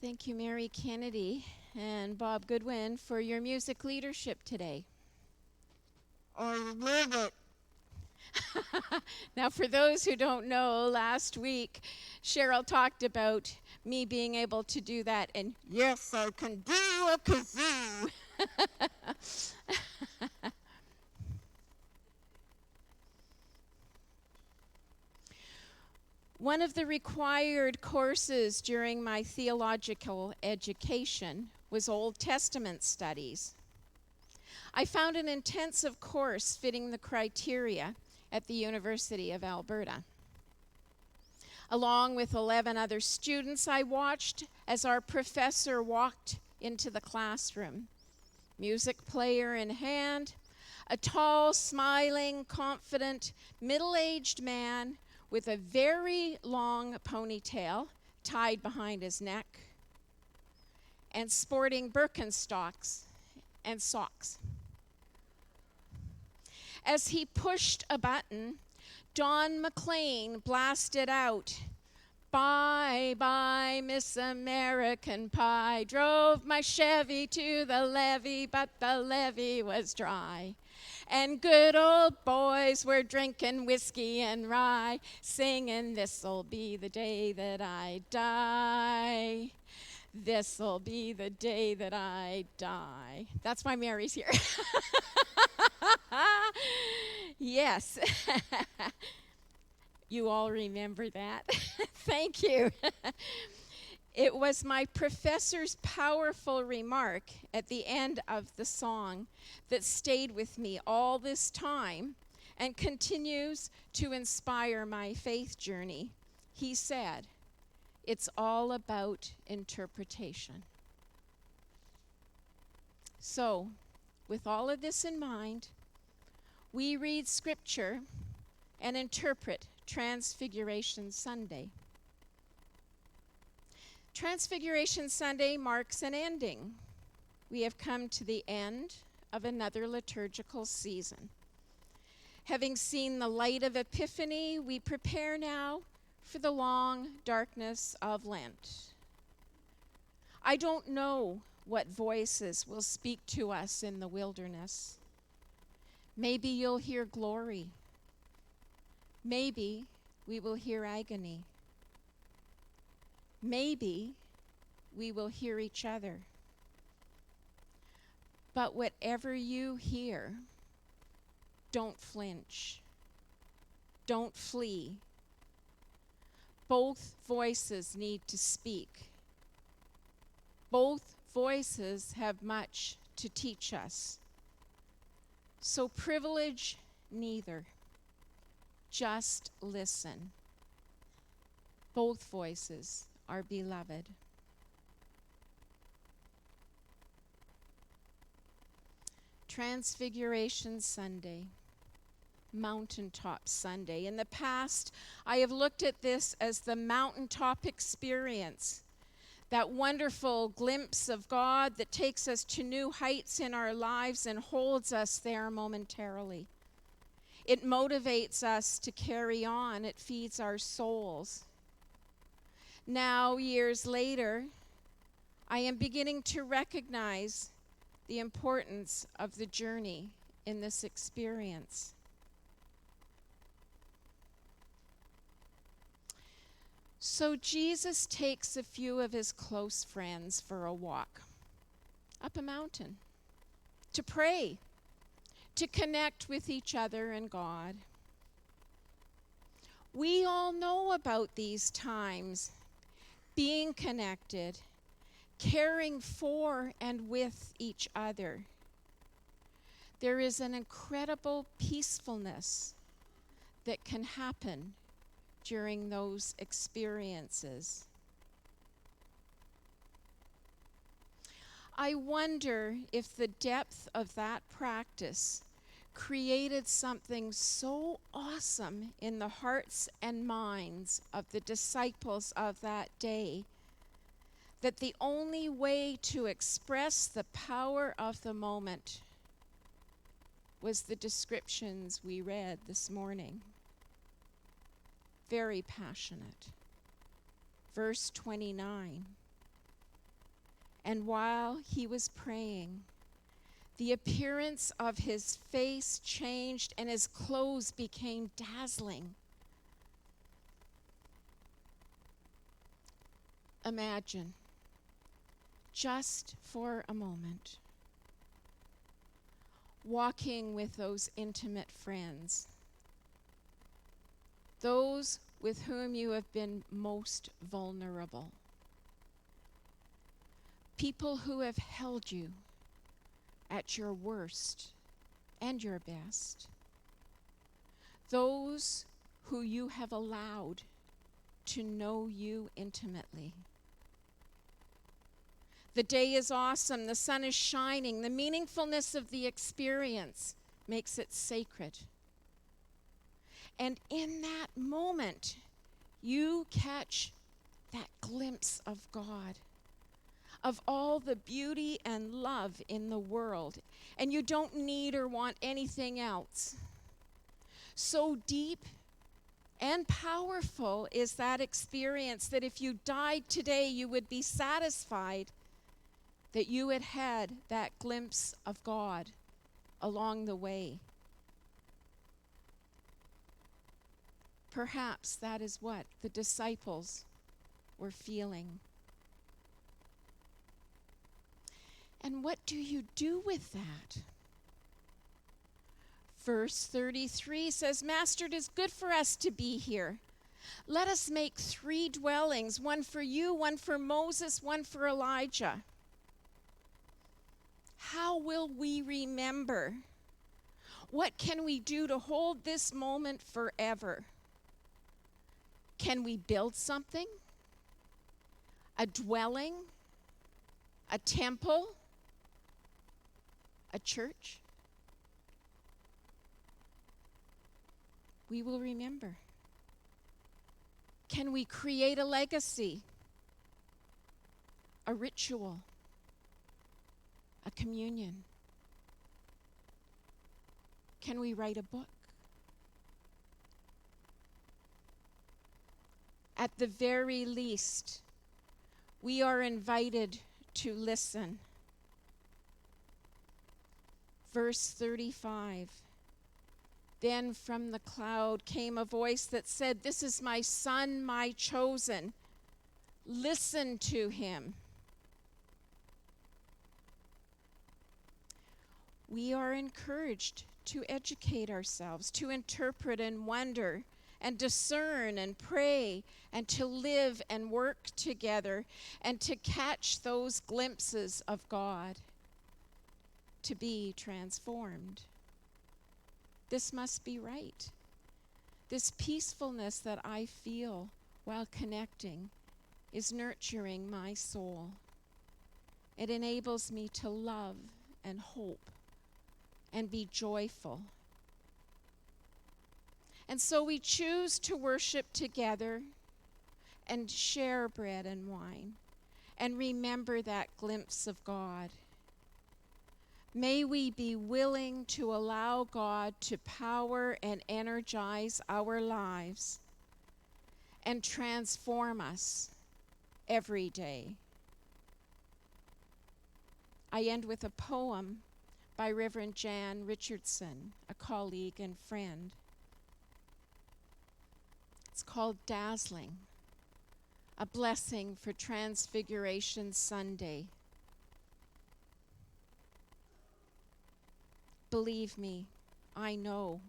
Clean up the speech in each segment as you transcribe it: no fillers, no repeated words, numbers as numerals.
Thank you, Mary Kennedy and Bob Goodwin, for your music leadership today. I love it. Now, for those who don't know, last week Cheryl talked about me being able to do that, and Yes, I can do a kazoo. one of the required courses during my theological education was Old Testament studies. I found an intensive course fitting the criteria at the University of Alberta. Along with 11 other students, I watched as our professor walked into the classroom, music player in hand, a tall, smiling, confident, middle-aged man with a very long ponytail tied behind his neck and sporting Birkenstocks and socks. As he pushed a button, Don McLean blasted out, "Bye, bye, Miss American Pie. Drove my Chevy to the levee, but the levee was dry. And good old boys were drinking whiskey and rye, singing, 'This'll be the day that I die. This'll be the day that I die.'" That's why Mary's here. Yes. You all remember that. Thank you. It was my professor's powerful remark at the end of the song that stayed with me all this time and continues to inspire my faith journey. He said, "It's all about interpretation." So, with all of this in mind, we read scripture and interpret Transfiguration Sunday. Transfiguration Sunday marks an ending. We have come to the end of another liturgical season. Having seen the light of Epiphany, we prepare now for the long darkness of Lent. I don't know what voices will speak to us in the wilderness. Maybe you'll hear glory. Maybe we will hear agony. Maybe we will hear each other. But whatever you hear, don't flinch. Don't flee. Both voices need to speak. Both voices have much to teach us. So privilege neither. Just listen. Both voices are beloved. Transfiguration Sunday, Mountaintop Sunday. In the past, I have looked at this as the mountaintop experience, that wonderful glimpse of God that takes us to new heights in our lives and holds us there momentarily. It motivates us to carry on. It feeds our souls. Now, years later, I am beginning to recognize the importance of the journey in this experience. So Jesus takes a few of his close friends for a walk up a mountain to pray, to connect with each other and God. We all know about these times, being connected, caring for and with each other. There is an incredible peacefulness that can happen during those experiences. I wonder if the depth of that practice created something so awesome in the hearts and minds of the disciples of that day that the only way to express the power of the moment was the descriptions we read this morning. Very passionate. Verse 29. And while he was praying, the appearance of his face changed and his clothes became dazzling. Imagine, just for a moment, walking with those intimate friends, those with whom you have been most vulnerable, people who have held you at your worst and your best, those who you have allowed to know you intimately. The day is awesome, the sun is shining, the meaningfulness of the experience makes it sacred. And in that moment, you catch that glimpse of God, of all the beauty and love in the world, and you don't need or want anything else. So deep and powerful is that experience that if you died today, you would be satisfied that you had had that glimpse of God along the way. Perhaps that is what the disciples were feeling. And what do you do with that? Verse 33 says, Master, it is good for us to be here. Let us make 3 dwellings, one for you, one for Moses, one for Elijah. How will we remember? What can we do to hold this moment forever? Can we build something? A dwelling? A temple? A church? We will remember. Can we create a legacy? A ritual? A communion? Can we write a book? At the very least, we are invited to listen. Verse 35. Then from the cloud came a voice that said, This is my son, my chosen. Listen to him. We are encouraged to educate ourselves, to interpret and wonder and discern and pray and to live and work together and to catch those glimpses of God, to be transformed. This must be right. This peacefulness that I feel while connecting is nurturing my soul. It enables me to love and hope and be joyful. And so we choose to worship together and share bread and wine and remember that glimpse of God. May we be willing to allow God to power and energize our lives and transform us every day. I end with a poem by Reverend Jan Richardson, a colleague and friend. It's called Dazzling, a blessing for Transfiguration Sunday. Believe me, I know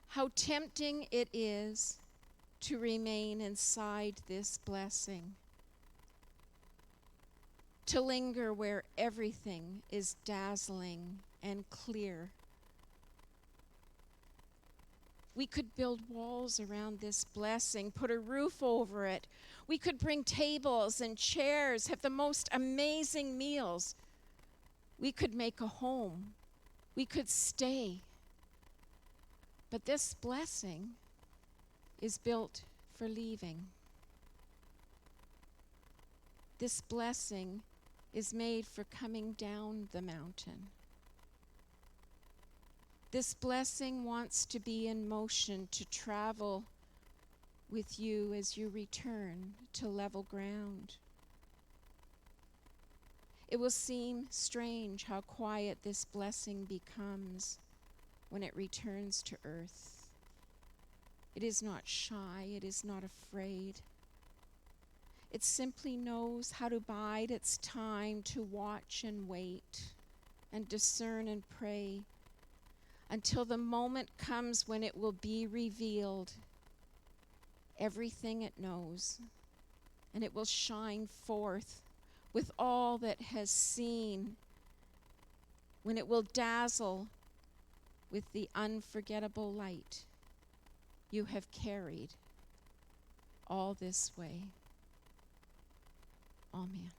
how tempting it is to remain inside this blessing, to linger where everything is dazzling and clear. We could build walls around this blessing, put a roof over it. We could bring tables and chairs, have the most amazing meals. We could make a home. We could stay. But this blessing is built for leaving. This blessing is made for coming down the mountain. This blessing wants to be in motion to travel with you as you return to level ground. It will seem strange how quiet this blessing becomes when it returns to earth. It is not shy, it is not afraid. It simply knows how to bide its time to watch and wait and discern and pray until the moment comes when it will be revealed everything it knows, and it will shine forth with all that has seen, when it will dazzle with the unforgettable light you have carried all this way. Amen.